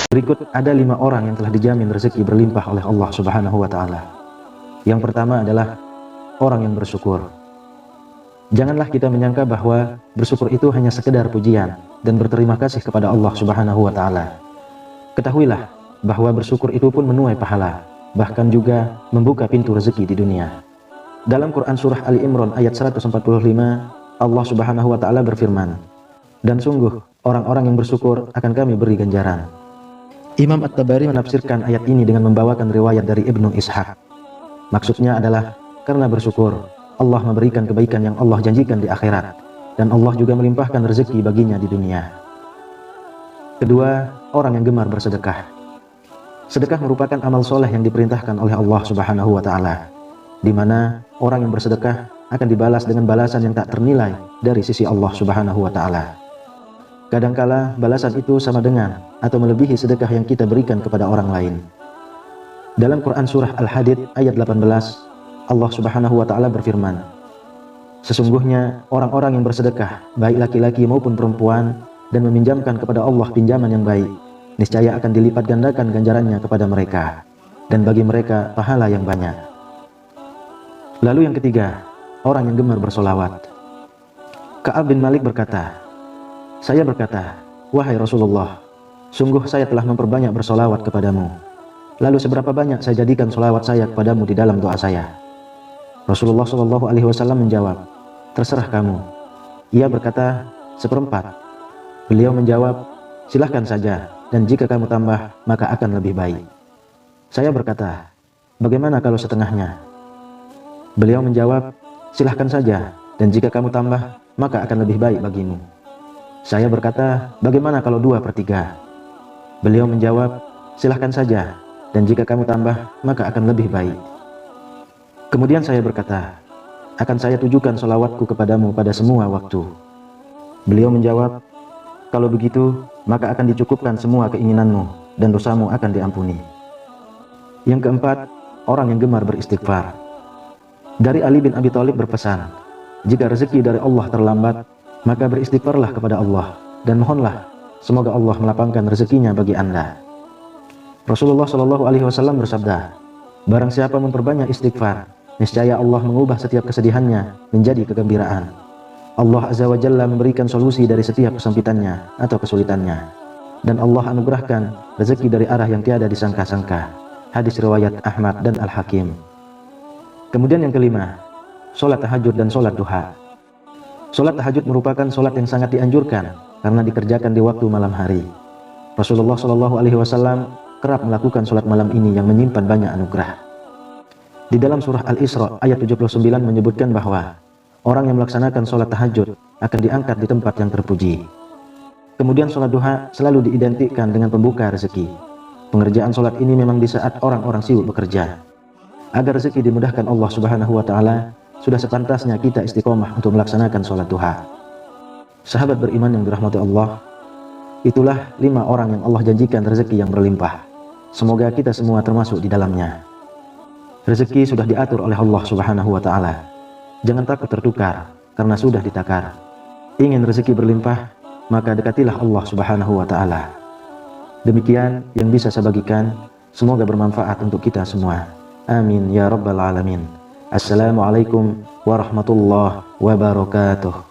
Berikut ada 5 orang yang telah dijamin rezeki berlimpah oleh Allah Subhanahu wa Ta'ala. Yang pertama adalah orang yang bersyukur. Janganlah kita menyangka bahwa bersyukur itu hanya sekedar pujian dan berterima kasih kepada Allah Subhanahu wa Ta'ala. Ketahuilah bahwa bersyukur itu pun menuai pahala, bahkan juga membuka pintu rezeki di dunia. Dalam Quran surah Ali Imran ayat 145, Allah Subhanahu wa Ta'ala berfirman, "Dan sungguh orang-orang yang bersyukur akan kami beri ganjaran." Imam At-Tabari menafsirkan ayat ini dengan membawakan riwayat dari Ibnu Ishaq. Maksudnya adalah karena bersyukur Allah memberikan kebaikan yang Allah janjikan di akhirat, dan Allah juga melimpahkan rezeki baginya di dunia. Kedua, orang yang gemar bersedekah. Sedekah merupakan amal soleh yang diperintahkan oleh Allah Subhanahu wa Ta'ala, di mana orang yang bersedekah akan dibalas dengan balasan yang tak ternilai dari sisi Allah Subhanahu wa Ta'ala. Kadangkala balasan itu sama dengan atau melebihi sedekah yang kita berikan kepada orang lain. Dalam Quran surah Al-Hadid ayat 18, Allah Subhanahu wa Ta'ala berfirman, "Sesungguhnya orang-orang yang bersedekah, baik laki-laki maupun perempuan, dan meminjamkan kepada Allah pinjaman yang baik, niscaya akan dilipat gandakan ganjarannya kepada mereka, dan bagi mereka pahala yang banyak." Lalu yang ketiga, orang yang gemar bersolawat. Ka'ab bin Malik berkata, "Saya berkata, wahai Rasulullah, sungguh saya telah memperbanyak bersolawat kepadamu. Lalu seberapa banyak saya jadikan solawat saya kepadamu di dalam doa saya?" Rasulullah SAW menjawab, "Terserah kamu." Ia berkata, "1/4." Beliau menjawab, "Silahkan saja, dan jika kamu tambah, maka akan lebih baik." Saya berkata, "Bagaimana kalau setengahnya?" Beliau menjawab, "Silahkan saja, dan jika kamu tambah, maka akan lebih baik bagimu." Saya berkata, "Bagaimana kalau 2/3?" Beliau menjawab, "Silahkan saja, dan jika kamu tambah, maka akan lebih baik." Kemudian saya berkata, "Akan saya tujukan solawatku kepadamu pada semua waktu." Beliau menjawab, "Kalau begitu, maka akan dicukupkan semua keinginanmu, dan dosamu akan diampuni." Yang keempat, orang yang gemar beristighfar. Dari Ali bin Abi Thalib berpesan, "Jika rezeki dari Allah terlambat, maka beristighfarlah kepada Allah, dan mohonlah semoga Allah melapangkan rezekinya bagi Anda." Rasulullah SAW bersabda, "Barang siapa memperbanyak istighfar, niscaya Allah mengubah setiap kesedihannya menjadi kegembiraan. Allah Azza wa Jalla memberikan solusi dari setiap kesempitannya atau kesulitannya, dan Allah anugerahkan rezeki dari arah yang tiada disangka-sangka." Hadis riwayat Ahmad dan Al-Hakim. Kemudian yang kelima, sholat tahajud dan sholat duha. Sholat tahajud merupakan sholat yang sangat dianjurkan karena dikerjakan di waktu malam hari. Rasulullah SAW kerap melakukan sholat malam ini yang menyimpan banyak anugerah. Di dalam surah Al-Isra ayat 79 menyebutkan bahwa orang yang melaksanakan sholat tahajud akan diangkat di tempat yang terpuji. Kemudian sholat duha selalu diidentikan dengan pembuka rezeki. Pengerjaan sholat ini memang di saat orang-orang sibuk bekerja. Agar rezeki dimudahkan Allah Subhanahu wa Ta'ala, sudah sepantasnya kita istiqomah untuk melaksanakan sholat duha. Sahabat beriman yang dirahmati Allah, itulah 5 orang yang Allah janjikan rezeki yang berlimpah. Semoga kita semua termasuk di dalamnya. Rezeki sudah diatur oleh Allah Subhanahu wa Ta'ala. Jangan takut tertukar, karena sudah ditakar. Ingin rezeki berlimpah, maka dekatilah Allah Subhanahu wa Ta'ala. Demikian yang bisa saya bagikan, semoga bermanfaat untuk kita semua. Amin ya rabbal alamin. Assalamualaikum warahmatullahi wabarakatuh.